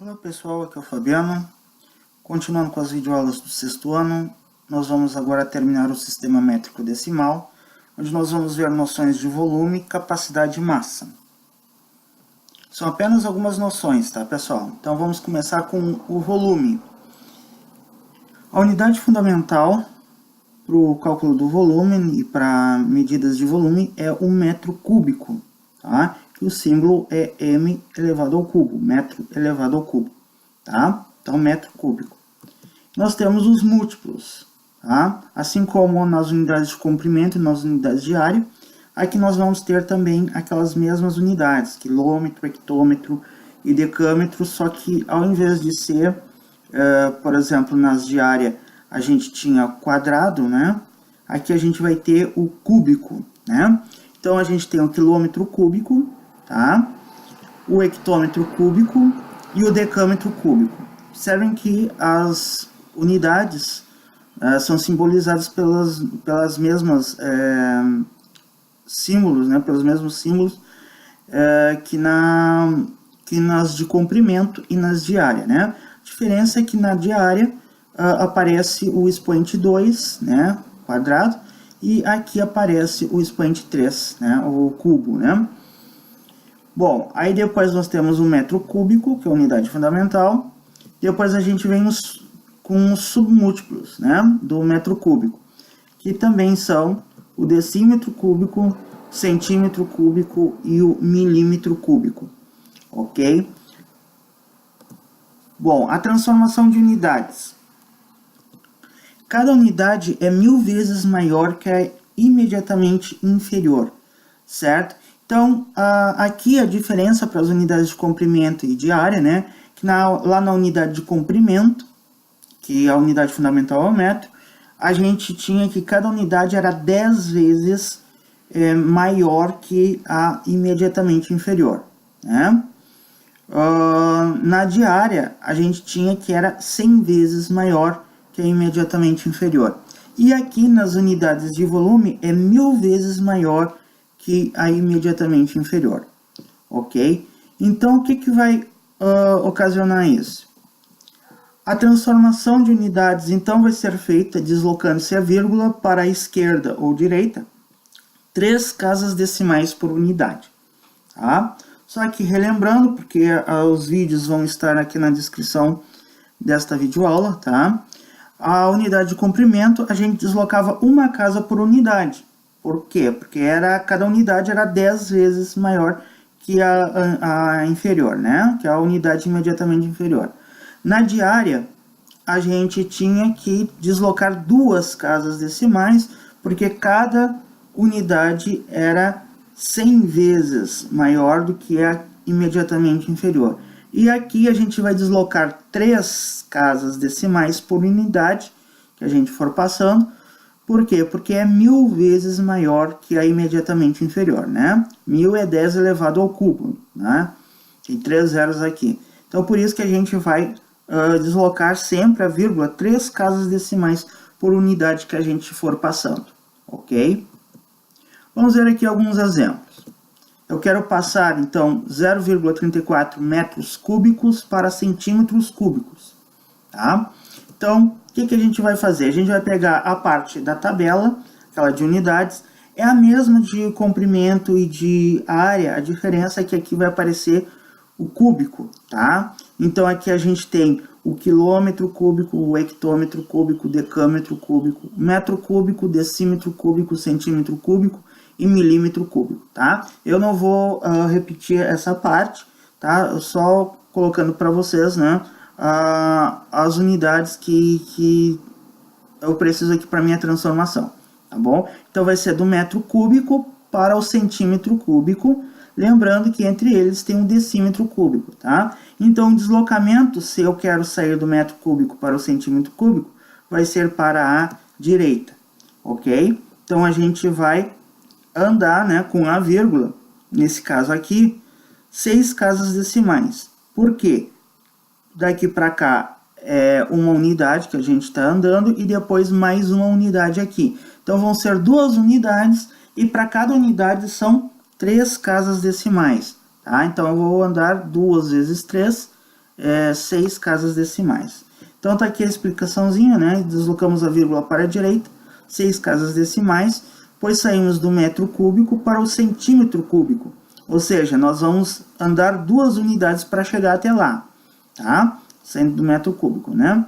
Olá pessoal, aqui é o Fabiano. Continuando com as videoaulas do sexto ano, nós vamos agora terminar o sistema métrico decimal, onde nós vamos ver noções de volume, capacidade e massa. São apenas algumas noções, tá pessoal? Então vamos começar com o volume. A unidade fundamental para o cálculo do volume e para medidas de volume é o metro cúbico, tá? Que o símbolo é m elevado ao cubo, metro elevado ao cubo, tá? Então, metro cúbico. Nós temos os múltiplos, tá? Assim como nas unidades de comprimento e nas unidades de área, aqui nós vamos ter também aquelas mesmas unidades, quilômetro, hectômetro e decâmetro, só que ao invés de ser, por exemplo, nas de área a gente tinha quadrado, né? Aqui a gente vai ter o cúbico, né? Então a gente tem o quilômetro cúbico, tá? O hectômetro cúbico e o decâmetro cúbico. Observem que as unidades são simbolizadas pelas mesmas símbolos, né? Pelos mesmos símbolos que nas de comprimento e nas de área, né? A diferença é que na de área aparece o expoente 2, né? Quadrado, e aqui aparece o expoente 3, né? O cubo, né? Bom, aí depois nós temos o metro cúbico, que é a unidade fundamental. Depois a gente vem com os submúltiplos, né, do metro cúbico, que também são o decímetro cúbico, centímetro cúbico e o milímetro cúbico, ok? Bom, a transformação de unidades. Cada unidade é 1000 vezes maior que a imediatamente inferior, certo? Então, aqui a diferença para as unidades de comprimento e de área, né? Que lá na unidade de comprimento, que a unidade fundamental é o metro, a gente tinha que cada unidade era 10 vezes maior que a imediatamente inferior, né? Na de área, a gente tinha que era 100 vezes maior que a imediatamente inferior. E aqui nas unidades de volume é 1000 vezes maior que a imediatamente inferior, ok? Então, o que vai ocasionar isso? A transformação de unidades, então, vai ser feita deslocando-se a vírgula para a esquerda ou direita, 3 casas decimais por unidade, tá? Só que relembrando, porque os vídeos vão estar aqui na descrição desta videoaula, tá? A unidade de comprimento, a gente deslocava uma casa por unidade. Por quê? Porque cada unidade era 10 vezes maior que a inferior, né? Que a unidade imediatamente inferior. Na diária, a gente tinha que deslocar 2 casas decimais, porque cada unidade era 100 vezes maior do que a imediatamente inferior. E aqui a gente vai deslocar 3 casas decimais por unidade que a gente for passando. Por quê? Porque é 1000 vezes maior que a imediatamente inferior, né? 1000 é 10 elevado ao cubo, né? Tem 3 zeros aqui. Então, por isso que a gente vai deslocar sempre a vírgula 3 casas decimais por unidade que a gente for passando, ok? Vamos ver aqui alguns exemplos. Eu quero passar, então, 0,34 metros cúbicos para centímetros cúbicos, tá? Então, o que a gente vai fazer? A gente vai pegar a parte da tabela, aquela de unidades, é a mesma de comprimento e de área, a diferença é que aqui vai aparecer o cúbico, tá? Então, aqui a gente tem o quilômetro cúbico, o hectômetro cúbico, o decâmetro cúbico, metro cúbico, decímetro cúbico, centímetro cúbico e milímetro cúbico, tá? Eu não vou repetir essa parte, tá? Só colocando para vocês, né? As unidades que eu preciso aqui para minha transformação, tá bom? Então vai ser do metro cúbico para o centímetro cúbico, lembrando que entre eles tem um decímetro cúbico, tá? Então o deslocamento, se eu quero sair do metro cúbico para o centímetro cúbico, vai ser para a direita, ok? Então a gente vai andar, né, com a vírgula, nesse caso aqui, 6 casas decimais. Por quê? Daqui para cá é uma unidade que a gente está andando e depois mais uma unidade aqui. Então vão ser 2 unidades e para cada unidade são 3 casas decimais, tá? Então eu vou andar 2 vezes 3 6 casas decimais. Então tá aqui a explicaçãozinha, né? Deslocamos a vírgula para a direita, 6 casas decimais, pois saímos do metro cúbico para o centímetro cúbico. Ou seja, nós vamos andar 2 unidades para chegar até lá, tá? Saindo do metro cúbico, né?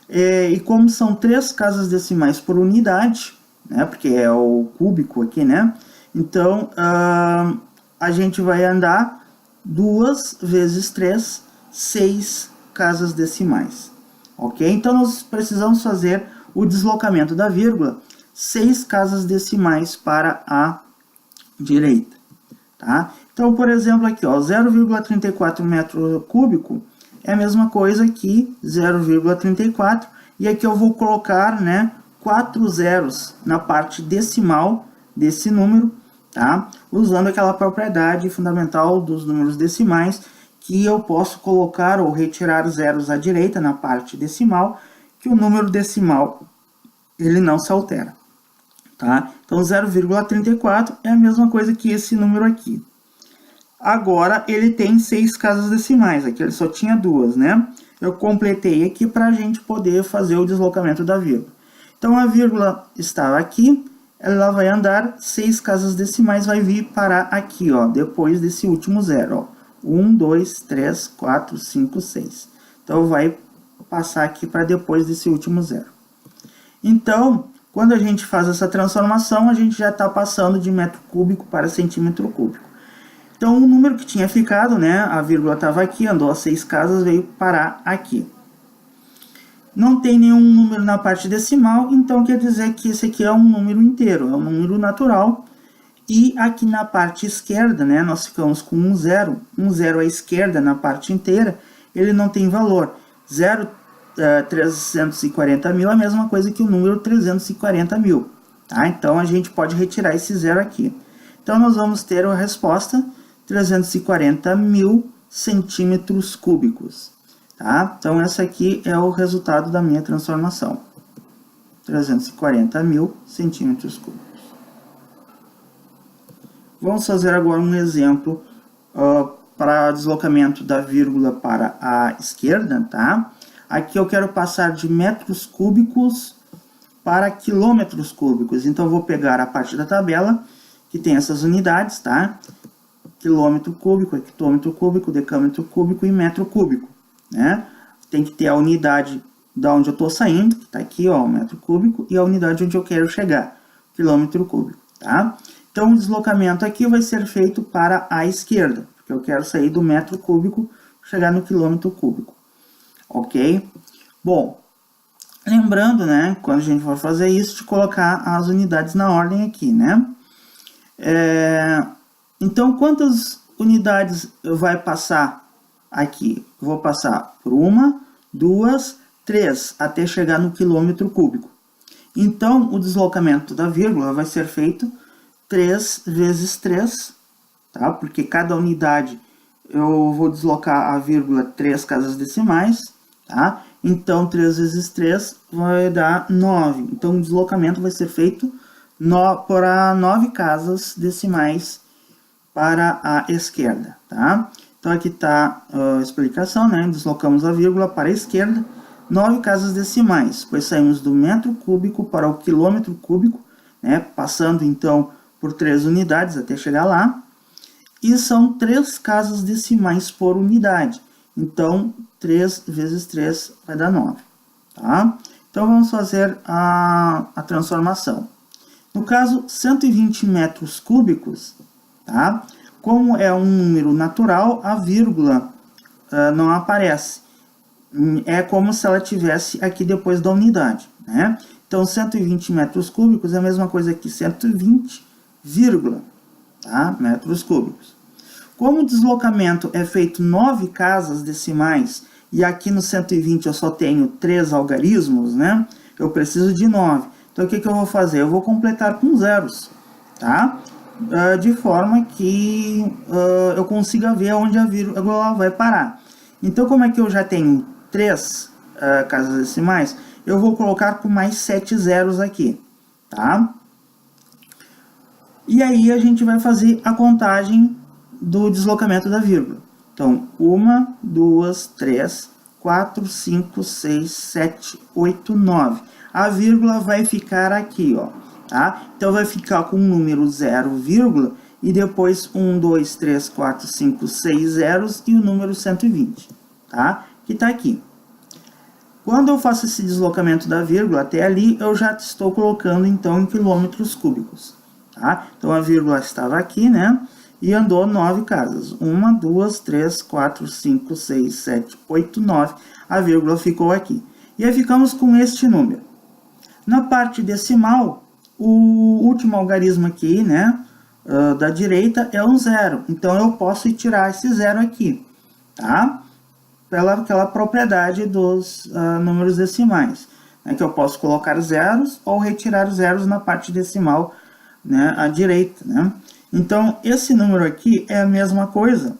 E como são 3 casas decimais por unidade, né? Porque é o cúbico aqui, né? Então, a gente vai andar 2 vezes 3, 6 casas decimais. Ok? Então, nós precisamos fazer o deslocamento da vírgula 6 casas decimais para a direita. Tá? Então, por exemplo, aqui, 0,34 metro cúbico é a mesma coisa que 0,34. E aqui eu vou colocar, né, 4 zeros na parte decimal desse número, tá? Usando aquela propriedade fundamental dos números decimais, que eu posso colocar ou retirar zeros à direita na parte decimal, que o número decimal ele não se altera, tá? Então 0,34 é a mesma coisa que esse número aqui. Agora ele tem 6 casas decimais, aqui ele só tinha 2, né? Eu completei aqui para a gente poder fazer o deslocamento da vírgula. Então a vírgula estava aqui, ela vai andar 6 casas decimais, vai vir parar aqui, ó, depois desse último zero, ó. 1, 2, 3, 4, 5, 6. Então vai passar aqui para depois desse último zero. Então, quando a gente faz essa transformação, a gente já está passando de metro cúbico para centímetro cúbico. Então, o número que tinha ficado, né, a vírgula estava aqui, andou as 6 casas, veio parar aqui. Não tem nenhum número na parte decimal, então quer dizer que esse aqui é um número inteiro, é um número natural. E aqui na parte esquerda, né, nós ficamos com um zero à esquerda na parte inteira, ele não tem valor. 340 mil é a mesma coisa que o número 340 mil. Tá? Então, a gente pode retirar esse zero aqui. Então, nós vamos ter a resposta 340 mil centímetros cúbicos. Tá? Então, esse aqui é o resultado da minha transformação. 340 mil centímetros cúbicos. Vamos fazer agora um exemplo para deslocamento da vírgula para a esquerda, tá? Aqui eu quero passar de metros cúbicos para quilômetros cúbicos. Então, eu vou pegar a parte da tabela que tem essas unidades, tá? Quilômetro cúbico, hectômetro cúbico, decâmetro cúbico e metro cúbico, né? Tem que ter a unidade da onde eu estou saindo, que está aqui, ó, o metro cúbico, e a unidade onde eu quero chegar, quilômetro cúbico, tá? Então, o deslocamento aqui vai ser feito para a esquerda, porque eu quero sair do metro cúbico, chegar no quilômetro cúbico, ok? Bom, lembrando, né, quando a gente for fazer isso, de colocar as unidades na ordem aqui, né? Então, quantas unidades vai passar aqui? Eu vou passar por 1, 2, 3, até chegar no quilômetro cúbico. Então, o deslocamento da vírgula vai ser feito 3 vezes 3, tá? Porque cada unidade eu vou deslocar a vírgula 3 casas decimais, tá? Então, 3 vezes 3 vai dar 9. Então, o deslocamento vai ser feito para 9 casas decimais para a esquerda, tá? Então, aqui está a explicação, né? Deslocamos a vírgula para a esquerda, 9 casas decimais, pois saímos do metro cúbico para o quilômetro cúbico, né? Passando, então, por 3 unidades até chegar lá. E são 3 casas decimais por unidade. Então, 3 vezes 3 vai dar 9, tá? Então, vamos fazer a transformação. No caso, 120 metros cúbicos, tá? Como é um número natural, a vírgula não aparece. É como se ela tivesse aqui depois da unidade, né? Então, 120 metros cúbicos é a mesma coisa que 120, tá? Metros cúbicos. Como o deslocamento é feito 9 casas decimais, e aqui no 120 eu só tenho 3 algarismos, né? Eu preciso de 9. Então, o que eu vou fazer? Eu vou completar com zeros, tá? De forma que eu consiga ver onde a vírgula vai parar. Então, como é que eu já tenho 3 casas decimais, eu vou colocar com mais 7 zeros aqui, tá? E aí, a gente vai fazer a contagem do deslocamento da vírgula. Então, 1, 2, 3, 4, 5, 6, 7, 8, 9. A vírgula vai ficar aqui, ó, tá? Então, vai ficar com o número 0, vírgula, e depois 1, 2, 3, 4, 5, 6 zeros e o número 120, tá? Que tá aqui. Quando eu faço esse deslocamento da vírgula até ali, eu já estou colocando, então, em quilômetros cúbicos, tá? Então, a vírgula estava aqui, né? E andou 9 casas. 1, 2, 3, 4, 5, 6, 7, 8, 9. A vírgula ficou aqui. E aí ficamos com este número. Na parte decimal, o último algarismo aqui, né, da direita é um 0. Então, eu posso tirar esse 0 aqui, tá? Pela aquela propriedade dos números decimais, né, que eu posso colocar zeros ou retirar zeros na parte decimal, né, à direita, né? Então, esse número aqui é a mesma coisa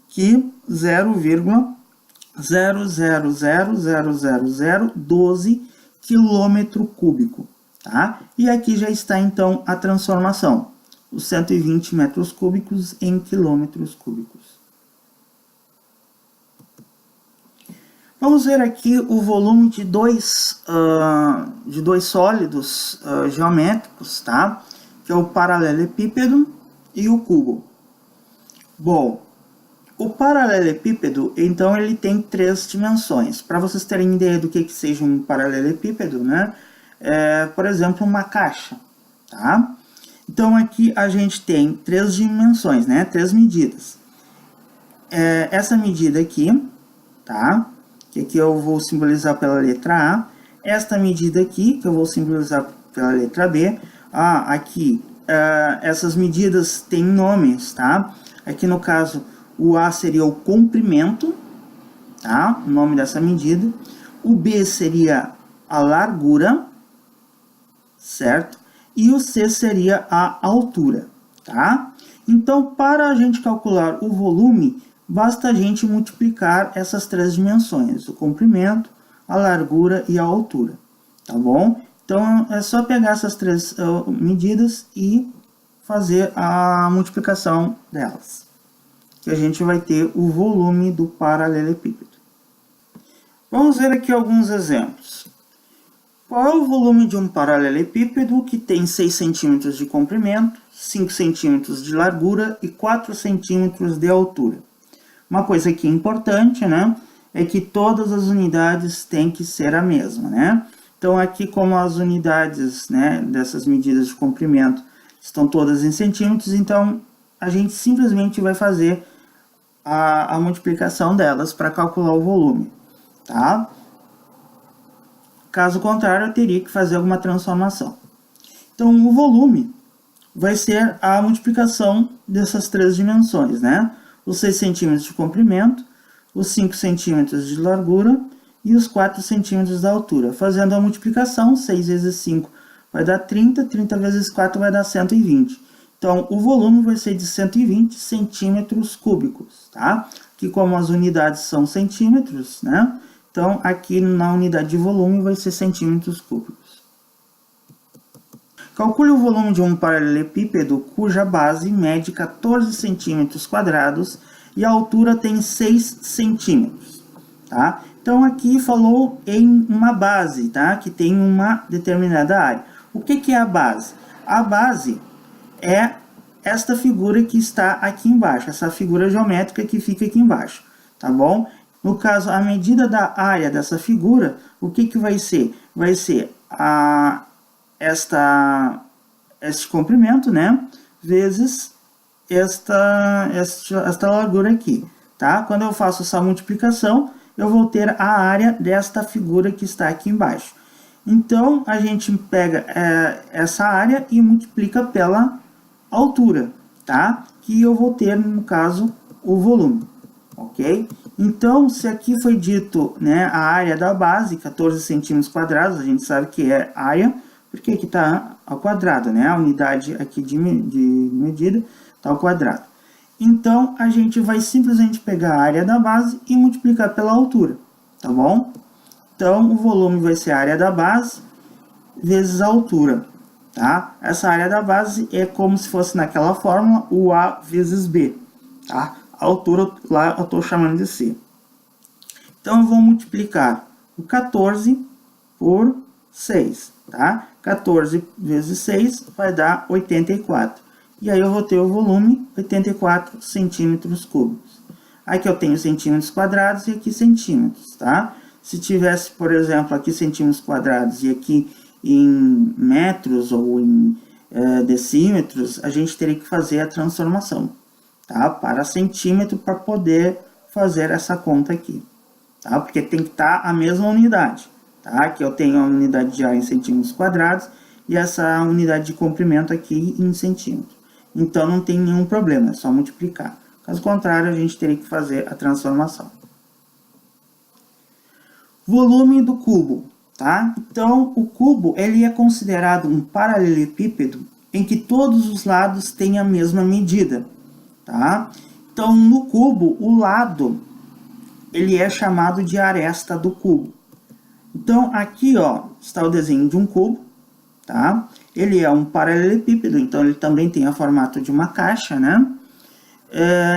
que 0,000000012 quilômetro cúbico, tá? E aqui já está, então, a transformação, os 120 metros cúbicos em quilômetros cúbicos. Vamos ver aqui o volume de dois sólidos geométricos, tá? Que é o paralelepípedo e o cubo. Bom, o paralelepípedo, então, ele tem 3 dimensões. Para vocês terem ideia do que seja um paralelepípedo, né? Por exemplo, uma caixa, tá? Então, aqui a gente tem 3 dimensões, né? 3 medidas. Essa medida aqui, tá? Que aqui eu vou simbolizar pela letra A. Esta medida aqui, que eu vou simbolizar pela letra B. Aqui, essas medidas têm nomes, tá? Aqui no caso, o A seria o comprimento, tá? O nome dessa medida. O B seria a largura, certo? E o C seria a altura, tá? Então, para a gente calcular o volume, basta a gente multiplicar essas 3 dimensões, o comprimento, a largura e a altura, tá bom? Então, é só pegar essas 3 medidas e fazer a multiplicação delas, que a gente vai ter o volume do paralelepípedo. Vamos ver aqui alguns exemplos. Qual é o volume de um paralelepípedo que tem 6 centímetros de comprimento, 5 centímetros de largura e 4 centímetros de altura? Uma coisa aqui importante, né, é que todas as unidades têm que ser a mesma, né? Então, aqui, como as unidades, né, dessas medidas de comprimento estão todas em centímetros, então a gente simplesmente vai fazer a multiplicação delas para calcular o volume, tá? Caso contrário, eu teria que fazer alguma transformação. Então, o volume vai ser a multiplicação dessas 3 dimensões, né? Os 6 centímetros de comprimento, os 5 centímetros de largura e os 4 centímetros da altura. Fazendo a multiplicação, 6 vezes 5 vai dar 30, 30 vezes 4 vai dar 120. Então, o volume vai ser de 120 centímetros cúbicos, tá? Que como as unidades são centímetros, né? Então, aqui na unidade de volume vai ser centímetros cúbicos. Calcule o volume de um paralelepípedo cuja base mede 14 centímetros quadrados e a altura tem 6 centímetros, tá? Então, aqui falou em uma base, tá? Que tem uma determinada área. O que é a base? A base é esta figura que está aqui embaixo, essa figura geométrica que fica aqui embaixo, tá bom? No caso, a medida da área dessa figura, o que vai ser? Vai ser este comprimento, né? Vezes esta largura aqui, tá? Quando eu faço essa multiplicação, eu vou ter a área desta figura que está aqui embaixo. Então, a gente pega essa área e multiplica pela altura, tá? Que eu vou ter, no caso, o volume, ok? Então, se aqui foi dito, né, a área da base, 14 centímetros quadrados, a gente sabe que é área, porque aqui está ao quadrado, né? A unidade aqui de medida está ao quadrado. Então, a gente vai simplesmente pegar a área da base e multiplicar pela altura, tá bom? Então, o volume vai ser a área da base vezes a altura, tá? Essa área da base é como se fosse naquela fórmula o A vezes B, tá? A altura lá eu estou chamando de C. Então, eu vou multiplicar o 14 por 6, tá? 14 vezes 6 vai dar 84. E aí eu vou ter o volume 84 centímetros cúbicos. Aqui eu tenho centímetros quadrados e aqui centímetros, tá? Se tivesse, por exemplo, aqui centímetros quadrados e aqui em metros ou em decímetros, a gente teria que fazer a transformação, tá? Para centímetro para poder fazer essa conta aqui, tá? Porque tem que estar a mesma unidade, tá? Aqui eu tenho a unidade de área em centímetros quadrados e essa unidade de comprimento aqui em centímetros. Então não tem nenhum problema, é só multiplicar. Caso contrário, a gente teria que fazer a transformação. Volume do cubo, tá? Então, o cubo ele é considerado um paralelepípedo em que todos os lados têm a mesma medida, tá? Então, no cubo, o lado ele é chamado de aresta do cubo. Então, aqui, ó, está o desenho de um cubo, tá? Ele é um paralelepípedo, então ele também tem o formato de uma caixa, né?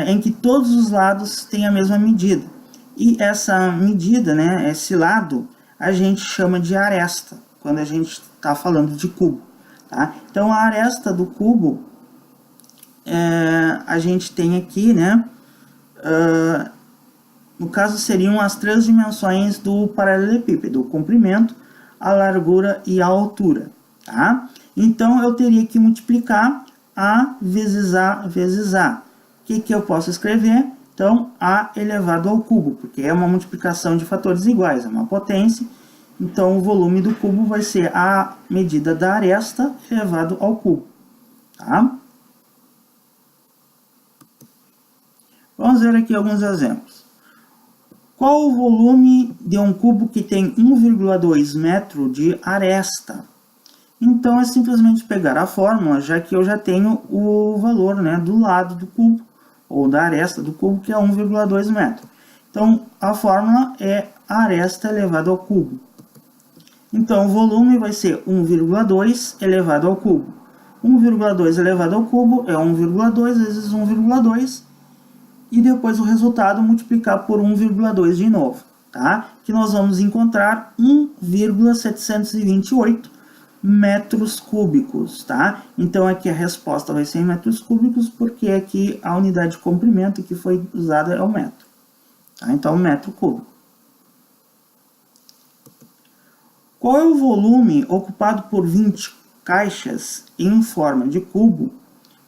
Em que todos os lados têm a mesma medida. E essa medida, né, esse lado, a gente chama de aresta, quando a gente está falando de cubo, tá? Então, a aresta do cubo, a gente tem aqui, né, no caso seriam as três dimensões do paralelepípedo, o comprimento, a largura e a altura, tá? Então, eu teria que multiplicar A vezes A vezes A. O que eu posso escrever? Então, A elevado ao cubo, porque é uma multiplicação de fatores iguais, é uma potência. Então, o volume do cubo vai ser a medida da aresta elevado ao cubo, tá? Vamos ver aqui alguns exemplos. Qual o volume de um cubo que tem 1,2 metro de aresta? Então, é simplesmente pegar a fórmula, já que eu já tenho o valor, né, do lado do cubo, ou da aresta do cubo, que é 1,2 metro. Então, a fórmula é aresta elevado ao cubo. Então, o volume vai ser 1,2 elevado ao cubo. 1,2 elevado ao cubo é 1,2 vezes 1,2. E depois o resultado multiplicar por 1,2 de novo, tá? Que nós vamos encontrar 1,728 metros cúbicos, tá? Então aqui a resposta vai ser em metros cúbicos, porque aqui a unidade de comprimento que foi usada é o metro, tá? Então metro cúbico. Qual é o volume ocupado por 20 caixas em forma de cubo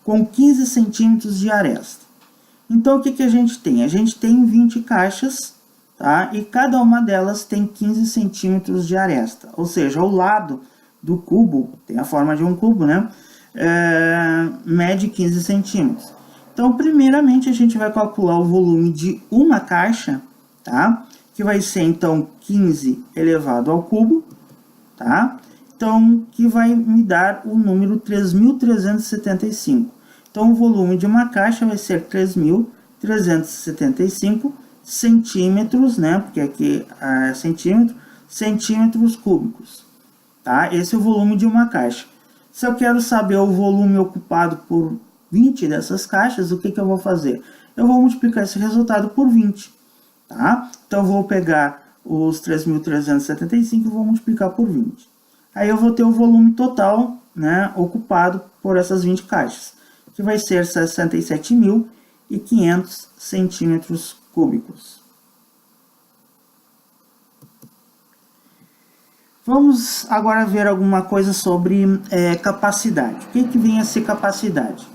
com 15 centímetros de aresta? Então, o que a gente tem? A gente tem 20 caixas, tá? E cada uma delas tem 15 centímetros de aresta. Ou seja, o lado do cubo, tem a forma de um cubo, né? Mede 15 centímetros. Então, primeiramente, a gente vai calcular o volume de uma caixa, tá? Que vai ser, então, 15 elevado ao cubo, tá? Então, que vai me dar o número 3.375. Então, o volume de uma caixa vai ser 3.375 centímetros, né? Porque aqui é centímetro, centímetros cúbicos, tá? Esse é o volume de uma caixa. Se eu quero saber o volume ocupado por 20 dessas caixas, o que eu vou fazer? Eu vou multiplicar esse resultado por 20, tá? Então, eu vou pegar os 3.375 e vou multiplicar por 20. Aí, eu vou ter o volume total, né, ocupado por essas 20 caixas, que vai ser 67.500 centímetros cúbicos. Vamos agora ver alguma coisa sobre capacidade. O que vem a ser capacidade?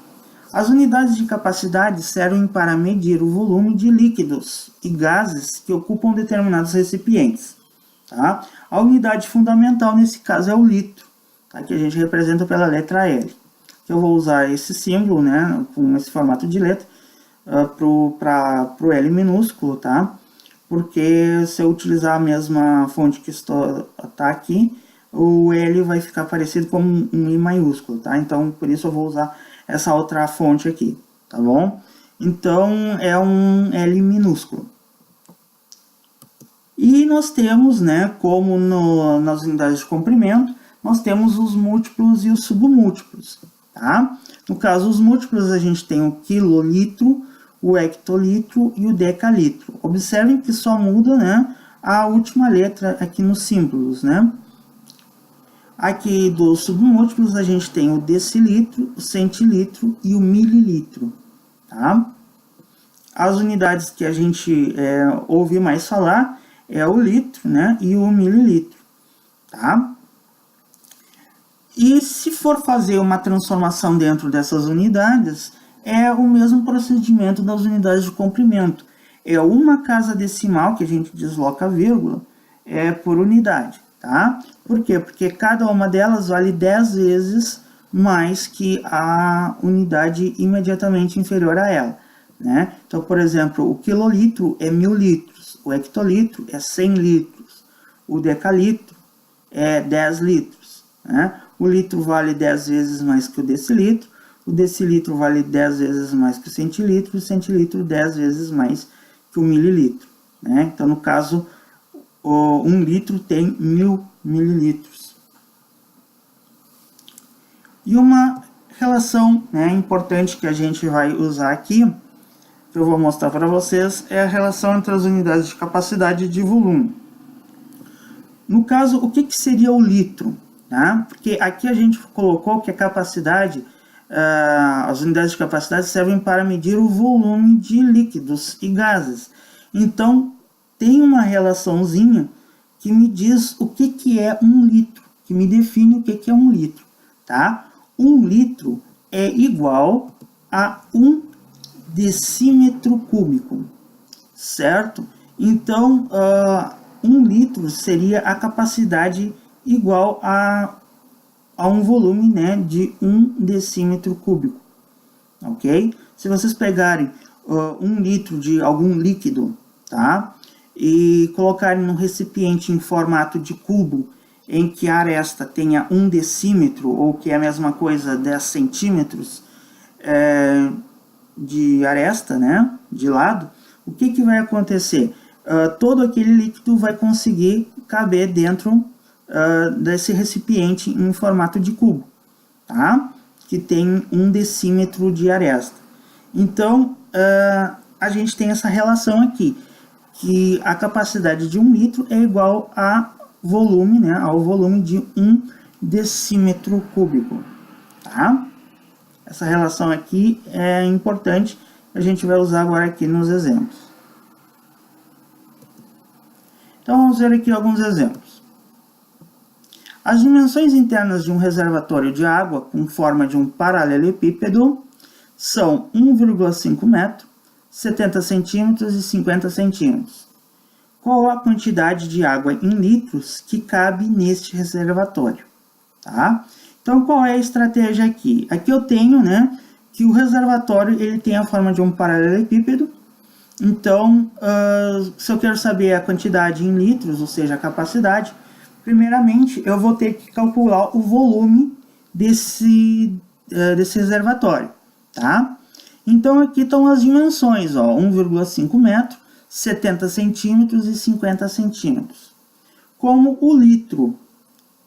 As unidades de capacidade servem para medir o volume de líquidos e gases que ocupam determinados recipientes, tá? A unidade fundamental nesse caso é o litro, tá? Que a gente representa pela letra L. Eu vou usar esse símbolo, né, com esse formato de letra, para o L minúsculo, tá? Porque se eu utilizar a mesma fonte que está aqui, o L vai ficar parecido com um I maiúsculo, tá? Então, por isso eu vou usar essa outra fonte aqui, tá bom? Então, é um L minúsculo. E nós temos, né, como nas unidades de comprimento, nós temos os múltiplos e os submúltiplos. Tá? No caso, os múltiplos, a gente tem o quilolitro, o hectolitro e o decalitro. Observem que só muda, né, a última letra aqui nos símbolos, né? Aqui dos submúltiplos a gente tem o decilitro, o centilitro e o mililitro, tá? As unidades que a gente ouve mais falar é o litro, né, e o mililitro, tá? E se for fazer uma transformação dentro dessas unidades, é o mesmo procedimento das unidades de comprimento. É uma casa decimal que a gente desloca a vírgula por unidade, tá? Por quê? Porque cada uma delas vale 10 vezes mais que a unidade imediatamente inferior a ela, né? Então, por exemplo, o quilolitro é 1000 litros, o hectolitro é 100 litros, o decalitro é 10 litros, né? O litro vale 10 vezes mais que o decilitro vale 10 vezes mais que o centilitro 10 vezes mais que o mililitro, né? Então, no caso, 1 litro tem 1000 mililitros. E uma relação, né, importante que a gente vai usar aqui, que eu vou mostrar para vocês, é a relação entre as unidades de capacidade e de volume. No caso, o que seria o litro? Tá? Porque aqui a gente colocou que a capacidade, as unidades de capacidade servem para medir o volume de líquidos e gases. Então, tem uma relaçãozinha que me diz o que é um litro, que me define o que é um litro. Tá? 1 litro é igual a 1 decímetro cúbico, certo? Então, 1 litro seria a capacidade igual a um volume, né, de 1 decímetro cúbico, ok? Se vocês pegarem 1 litro de algum líquido, tá? E colocarem num recipiente em formato de cubo, em que a aresta tenha 1 decímetro, ou que é a mesma coisa, 10 centímetros de aresta, né, de lado, o que vai acontecer? Todo aquele líquido vai conseguir caber dentro desse recipiente em formato de cubo, tá? Que tem 1 decímetro de aresta. Então, a gente tem essa relação aqui, que a capacidade de 1 litro é igual a volume, né, ao volume de 1 decímetro cúbico, tá? Essa relação aqui é importante, a gente vai usar agora aqui nos exemplos. Então, vamos ver aqui alguns exemplos. As dimensões internas de um reservatório de água com forma de um paralelepípedo são 1,5 metro, 70 centímetros e 50 centímetros. Qual a quantidade de água em litros que cabe neste reservatório? Tá? Então, qual é a estratégia aqui? Aqui eu tenho, né, que o reservatório ele tem a forma de um paralelepípedo. Então, se eu quero saber a quantidade em litros, ou seja, a capacidade, primeiramente eu vou ter que calcular o volume desse reservatório, tá? Então, aqui estão as dimensões, ó, 1,5 metro, 70 centímetros e 50 centímetros. Como o litro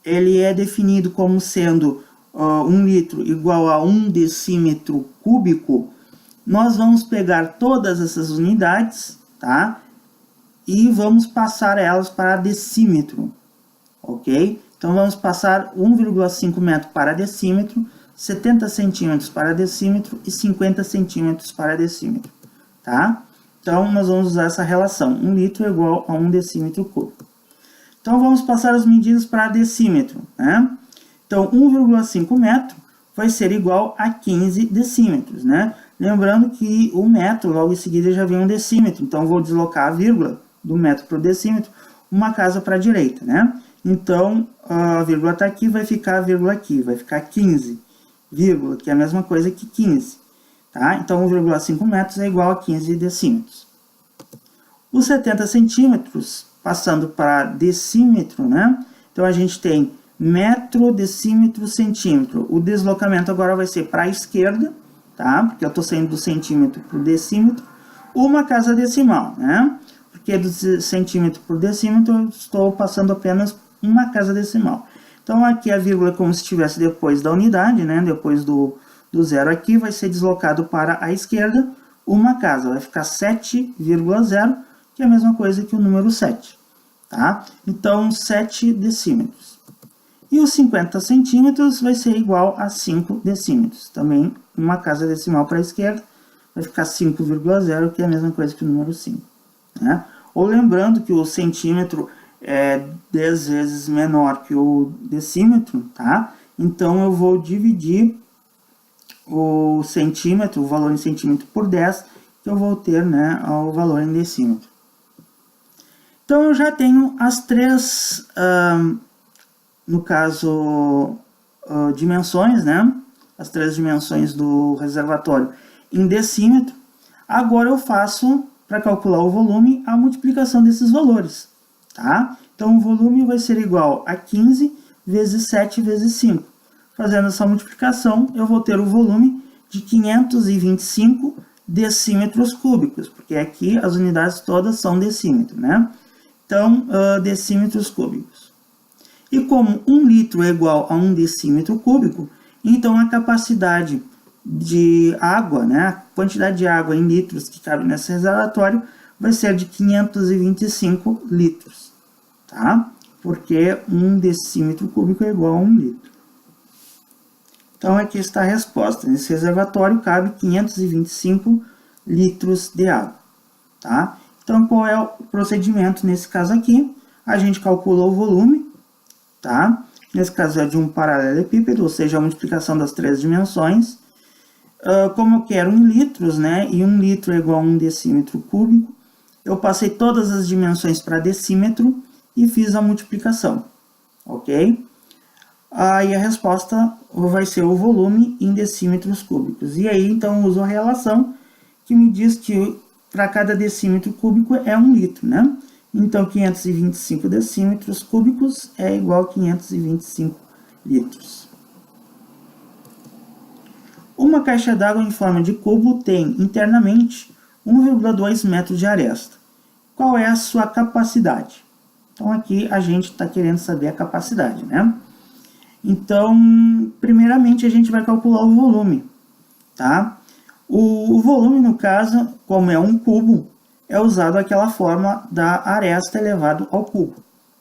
ele é definido como sendo 1 litro igual a 1 decímetro cúbico, nós vamos pegar todas essas unidades, tá? E vamos passar elas para decímetro, ok? Então, vamos passar 1,5 metro para decímetro, 70 centímetros para decímetro e 50 centímetros para decímetro, tá? Então, nós vamos usar essa relação, 1 litro é igual a 1 decímetro cúbico. Então, vamos passar as medidas para decímetro, né? Então, 1,5 metro vai ser igual a 15 decímetros, né? Lembrando que o metro, logo em seguida, já vem um decímetro. Então, vou deslocar a vírgula do metro para o decímetro, uma casa para a direita, né? Então, a vírgula está aqui, vai ficar a vírgula aqui, vai ficar 15, vírgula, que é a mesma coisa que 15, tá? Então, 1,5 metros é igual a 15 decímetros. Os 70 centímetros, passando para decímetro, né? Então, a gente tem metro, decímetro, centímetro. O deslocamento agora vai ser para a esquerda, tá? Porque eu estou saindo do centímetro para o decímetro. Uma casa decimal, né? Porque do centímetro por decímetro eu estou passando apenas uma casa decimal. Então, aqui a vírgula é como se estivesse depois da unidade, né? Depois do zero aqui, vai ser deslocado para a esquerda. uma casa, vai ficar 7,0, que é a mesma coisa que o número 7, tá? Então, 7 decímetros. E os 50 centímetros vai ser igual a 5 decímetros. Também uma casa decimal para a esquerda vai ficar 5,0, que é a mesma coisa que o número 5. Né? Ou lembrando que o centímetro é 10 vezes menor que o decímetro, tá? Então eu vou dividir o centímetro, o valor em centímetro por 10, que eu vou ter, né, o valor em decímetro. Então eu já tenho as três, no caso, dimensões, né? As três dimensões do reservatório em decímetro. Agora eu faço, para calcular o volume, a multiplicação desses valores, tá? Então o volume vai ser igual a 15 vezes 7 vezes 5. Fazendo essa multiplicação, eu vou ter o volume de 525 decímetros cúbicos, porque aqui as unidades todas são decímetro, né? Então, decímetros cúbicos. E como 1 litro é igual a 1 decímetro cúbico, então a capacidade de água, né, a quantidade de água em litros que cabe nesse reservatório vai ser de 525 litros, tá? Porque 1 decímetro cúbico é igual a 1 litro. Então aqui está a resposta. Nesse reservatório cabe 525 litros de água, tá? Então qual é o procedimento nesse caso aqui? A gente calcula o volume, tá? Nesse caso é de um paralelepípedo, ou seja, a multiplicação das três dimensões. Como eu quero em litros, né? E 1 litro é igual a 1 decímetro cúbico, eu passei todas as dimensões para decímetro e fiz a multiplicação, ok? Aí a resposta vai ser o volume em decímetros cúbicos. E aí, então, eu uso a relação que me diz que para cada decímetro cúbico é 1 litro, né? Então, 525 decímetros cúbicos é igual a 525 litros. Uma caixa d'água em forma de cubo tem, internamente, 1,2 metros de aresta. Qual é a sua capacidade? Então, aqui a gente está querendo saber a capacidade, né? Então, primeiramente, a gente vai calcular o volume, tá? O volume, no caso, como é um cubo, é usado aquela fórmula da aresta elevado ao cubo,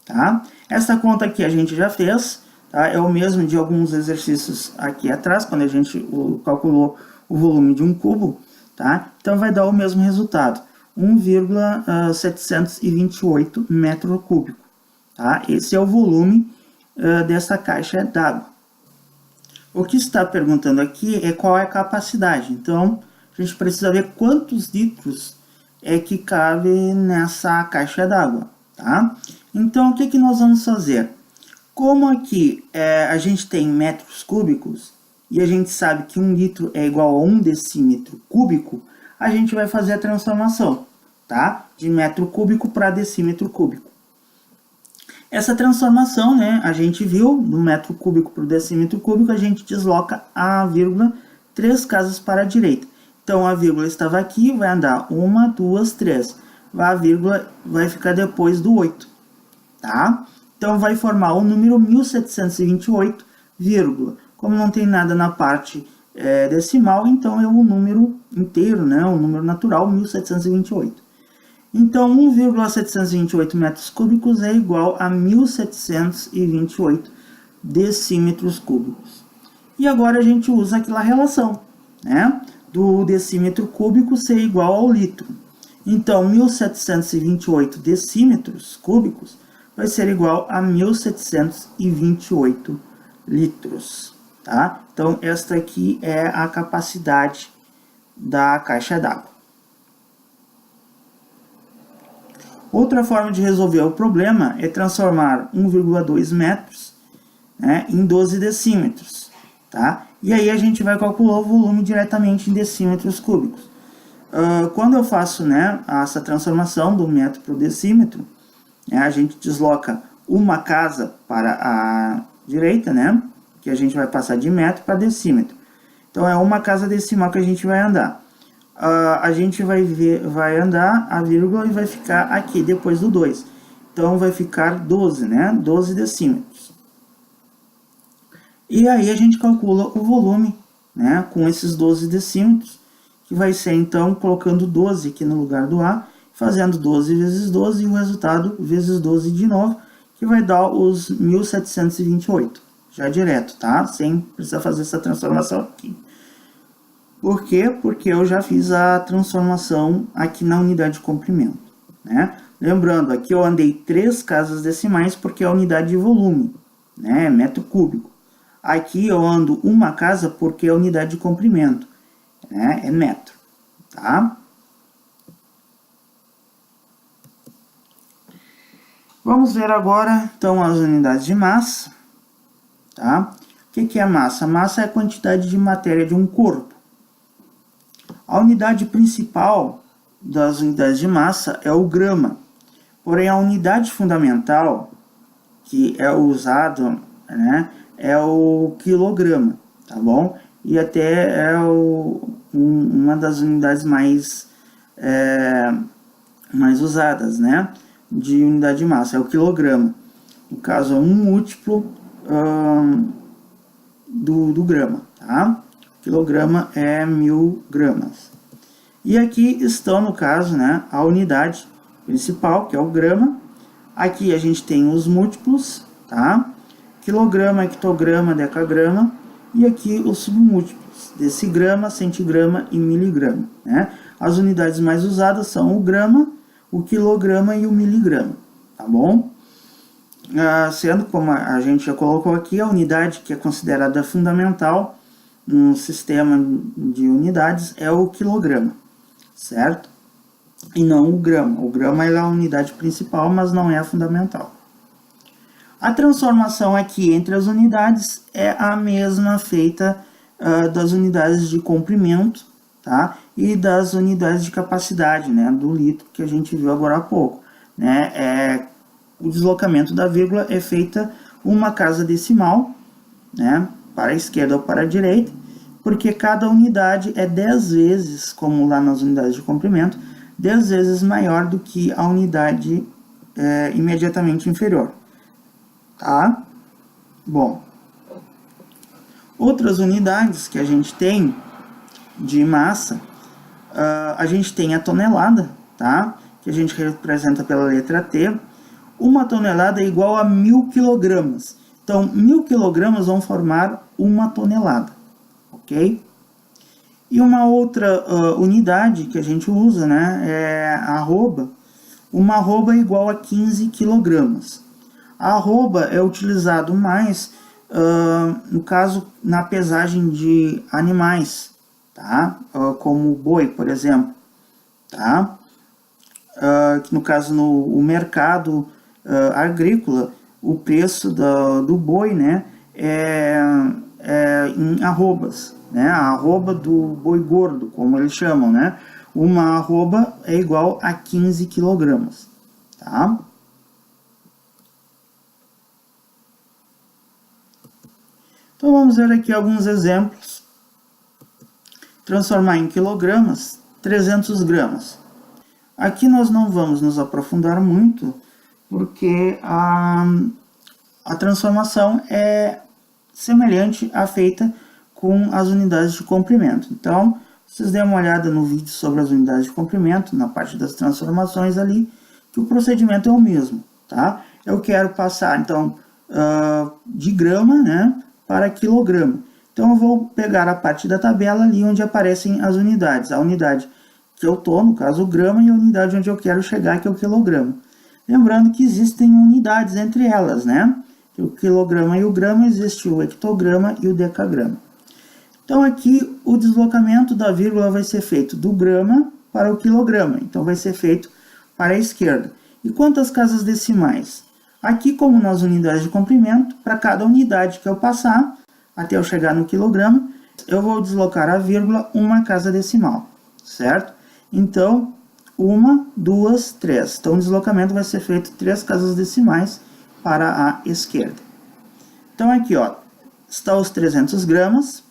tá? Essa conta aqui a gente já fez, tá? É o mesmo de alguns exercícios aqui atrás, quando a gente calculou o volume de um cubo, tá? Então, vai dar o mesmo resultado, 1,728 metro cúbico, tá? Esse é o volume dessa caixa d'água. O que está perguntando aqui é qual é a capacidade. Então, a gente precisa ver quantos litros é que cabe nessa caixa d'água, tá? Então, o que nós vamos fazer? Como aqui a gente tem metros cúbicos e a gente sabe que 1 litro é igual a 1 decímetro cúbico, a gente vai fazer a transformação, tá? De metro cúbico para decímetro cúbico. Essa transformação, né, a gente viu, do metro cúbico para o decímetro cúbico, a gente desloca a vírgula 3 casas para a direita. Então, a vírgula estava aqui, vai andar 1, 2, 3. A vírgula vai ficar depois do 8, tá? Então, vai formar o número 1728, vírgula. Como não tem nada na parte decimal, então é o número inteiro, né, o número natural, 1728. Então, 1,728 metros cúbicos é igual a 1.728 decímetros cúbicos. E agora a gente usa aquela relação, né? Do decímetro cúbico ser igual ao litro. Então, 1.728 decímetros cúbicos vai ser igual a 1.728 litros, tá? Então, esta aqui é a capacidade da caixa d'água. Outra forma de resolver o problema é transformar 1,2 metros, né, em 12 decímetros, tá? E aí a gente vai calcular o volume diretamente em decímetros cúbicos. Quando eu faço, né, essa transformação do metro para o decímetro, né, a gente desloca uma casa para a direita, né, que a gente vai passar de metro para decímetro. Então é uma casa decimal que a gente vai andar. A gente vai andar a vírgula e vai ficar aqui depois do 2. Então vai ficar 12, né? 12 decímetros. E aí a gente calcula o volume, né? Com esses 12 decímetros, que vai ser, então, colocando 12 aqui no lugar do A, fazendo 12 vezes 12, e o resultado vezes 12 de novo, que vai dar os 1728, já direto, tá? Sem precisar fazer essa transformação aqui. Por quê? Porque eu já fiz a transformação aqui na unidade de comprimento, né? Lembrando, aqui eu andei 3 casas decimais porque é a unidade de volume, né? Metro cúbico. Aqui eu ando uma casa porque é a unidade de comprimento, né? É metro, tá? Vamos ver agora, então, as unidades de massa, tá? O que é massa? Massa é a quantidade de matéria de um corpo. A unidade principal das unidades de massa é o grama. Porém, a unidade fundamental que é usado, né, é o quilograma, tá bom? E até é uma das unidades mais usadas, né, de unidade de massa, é o quilograma. No caso, é um múltiplo do grama, tá? O quilograma é 1000 gramas. E aqui estão, no caso, né, a unidade principal, que é o grama. Aqui a gente tem os múltiplos, tá? Quilograma, hectograma, decagrama. E aqui os submúltiplos, decigrama, centigrama e miligrama, né? As unidades mais usadas são o grama, o quilograma e o miligrama, tá bom? Sendo, como a gente já colocou aqui, a unidade que é considerada fundamental no sistema de unidades é o quilograma, certo? E não o grama. O grama é a unidade principal, mas não é a fundamental. A transformação aqui entre as unidades é a mesma feita das unidades de comprimento, tá? E das unidades de capacidade, né? Do litro que a gente viu agora há pouco, né? O deslocamento da vírgula é feita uma casa decimal, né? Para a esquerda ou para a direita, porque cada unidade é 10 vezes, como lá nas unidades de comprimento, 10 vezes maior do que a unidade imediatamente inferior, tá? Bom, outras unidades que a gente tem de massa, a gente tem a tonelada, tá? Que a gente representa pela letra T. Uma tonelada é igual a 1000 quilogramas. Então, 1000 quilogramas vão formar uma tonelada, ok? E uma outra unidade que a gente usa, né, é a arroba. Uma arroba é igual a 15 quilogramas. A arroba é utilizado mais, no caso, na pesagem de animais, tá? Como o boi, por exemplo, tá? No caso, no mercado agrícola, o preço do boi, né, é em arrobas, né? A arroba do boi gordo, como eles chamam, né? Uma arroba é igual a 15 quilogramas, tá? Então vamos ver aqui alguns exemplos. Transformar em quilogramas, 300 gramas. Aqui nós não vamos nos aprofundar muito, porque a transformação é semelhante à feita com as unidades de comprimento. Então, vocês dêem uma olhada no vídeo sobre as unidades de comprimento, na parte das transformações ali, que o procedimento é o mesmo, tá? Eu quero passar, então, de grama, né, para quilograma. Então, eu vou pegar a parte da tabela ali onde aparecem as unidades. A unidade que eu estou, no caso o grama, e a unidade onde eu quero chegar, que é o quilograma. Lembrando que existem unidades entre elas, né? O quilograma e o grama, existe o hectograma e o decagrama. Então, aqui o deslocamento da vírgula vai ser feito do grama para o quilograma. Então, vai ser feito para a esquerda. E quantas casas decimais? Aqui, como nas unidades de comprimento, para cada unidade que eu passar, até eu chegar no quilograma, eu vou deslocar a vírgula uma casa decimal, certo? Então, 1, 2, 3. Então, o deslocamento vai ser feito 3 casas decimais para a esquerda. Então, aqui, ó, está os 300 gramas,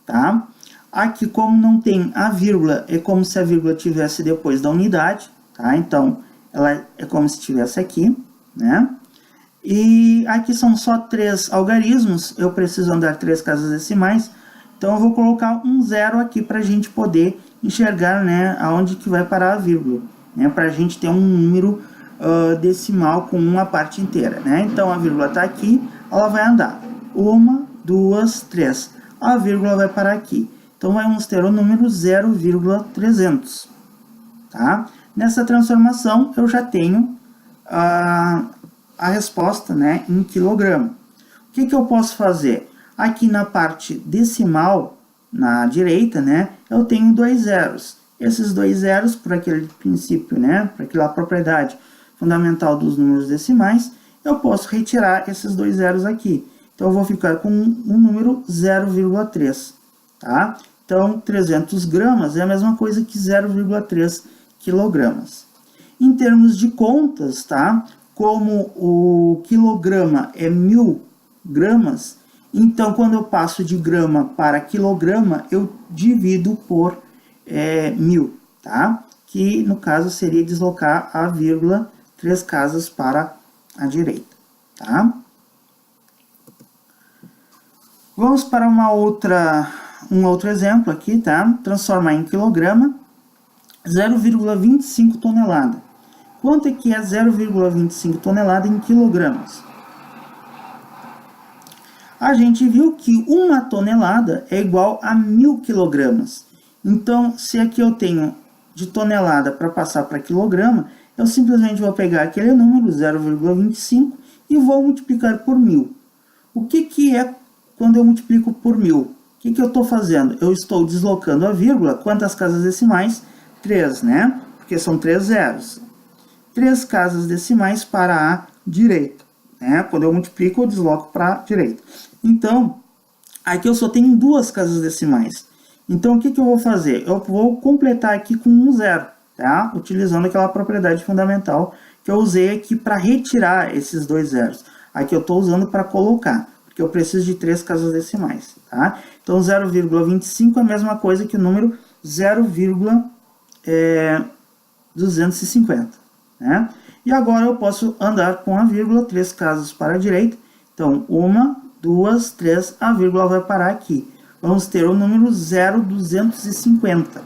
tá? Aqui, como não tem a vírgula, é como se a vírgula tivesse depois da unidade, tá? Então, ela é como se estivesse aqui, né? E aqui são só 3 algarismos, eu preciso andar 3 casas decimais, então eu vou colocar um 0 aqui para a gente poder enxergar, né, aonde que vai parar a vírgula, né, para a gente ter um número decimal com uma parte inteira, né? Então a vírgula está aqui, ela vai andar 1, 2, 3, a vírgula vai parar aqui, então vamos ter o número 0,300, tá? Nessa transformação eu já tenho a resposta, né, em quilograma. O que eu posso fazer? Aqui na parte decimal, na direita, né, eu tenho 2 zeros. Esses 2 zeros, por aquele princípio, né, por aquela propriedade fundamental dos números decimais, eu posso retirar esses 2 zeros aqui. Então, eu vou ficar com um número 0,3, tá? Então, 300 gramas é a mesma coisa que 0,3 quilogramas. Em termos de contas, tá? Como o quilograma é 1000 gramas, então, quando eu passo de grama para quilograma, eu divido por 1000, tá? Que, no caso, seria deslocar a vírgula 3 casas para a direita, tá? Vamos para um outro exemplo aqui, tá? Transformar em quilograma, 0,25 tonelada. Quanto é que é 0,25 tonelada em quilogramas? A gente viu que uma tonelada é igual a 1000 quilogramas. Então, se aqui eu tenho de tonelada para passar para quilograma, eu simplesmente vou pegar aquele número, 0,25, e vou multiplicar por 1000. O que é quando eu multiplico por 1000? O que eu estou fazendo? Eu estou deslocando a vírgula. Quantas casas decimais? 3, né? Porque são 3 zeros. 3 casas decimais para a direita, né? Quando eu multiplico, eu desloco para a direita. Então, aqui eu só tenho 2 casas decimais. Então, o que eu vou fazer? Eu vou completar aqui com um zero, tá? Utilizando aquela propriedade fundamental que eu usei aqui para retirar esses 2 zeros. Aqui eu estou usando para colocar, porque eu preciso de 3 casas decimais, tá? Então, 0,25 é a mesma coisa que o número 0,250, né? E agora eu posso andar com a vírgula 3 casas para a direita. Então, 1, 2, 3, a vírgula vai parar aqui. Vamos ter o número 0,250,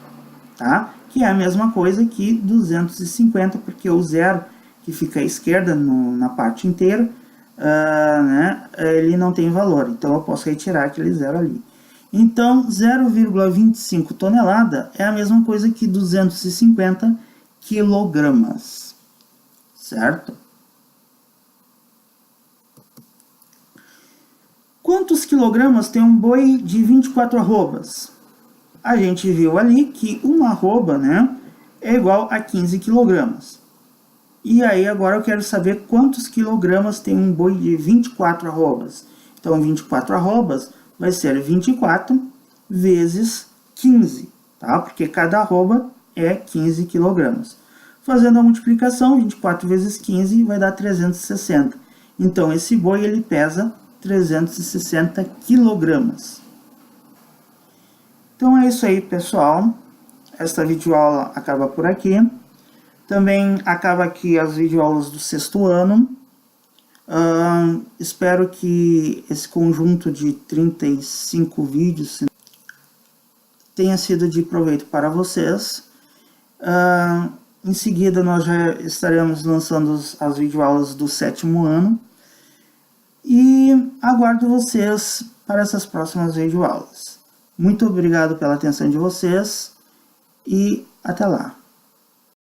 tá? Que é a mesma coisa que 250, porque o zero que fica à esquerda na parte inteira, né, ele não tem valor. Então, eu posso retirar aquele zero ali. Então, 0,25 tonelada é a mesma coisa que 250 quilogramas, certo? Quantos quilogramas tem um boi de 24 arrobas? A gente viu ali que uma arroba, né, é igual a 15 quilogramas. E aí agora eu quero saber quantos quilogramas tem um boi de 24 arrobas. Então 24 arrobas vai ser 24 vezes 15, tá? Porque cada arroba é 15 quilogramas. Fazendo a multiplicação, 24 vezes 15 vai dar 360. Então esse boi ele pesa 360 quilogramas. Então é isso aí, pessoal. Esta videoaula acaba por aqui. Também acaba aqui as videoaulas do 6º ano. Espero que esse conjunto de 35 vídeos tenha sido de proveito para vocês. Em seguida, nós já estaremos lançando as videoaulas do 7º ano. E aguardo vocês para essas próximas videoaulas. Muito obrigado pela atenção de vocês e até lá.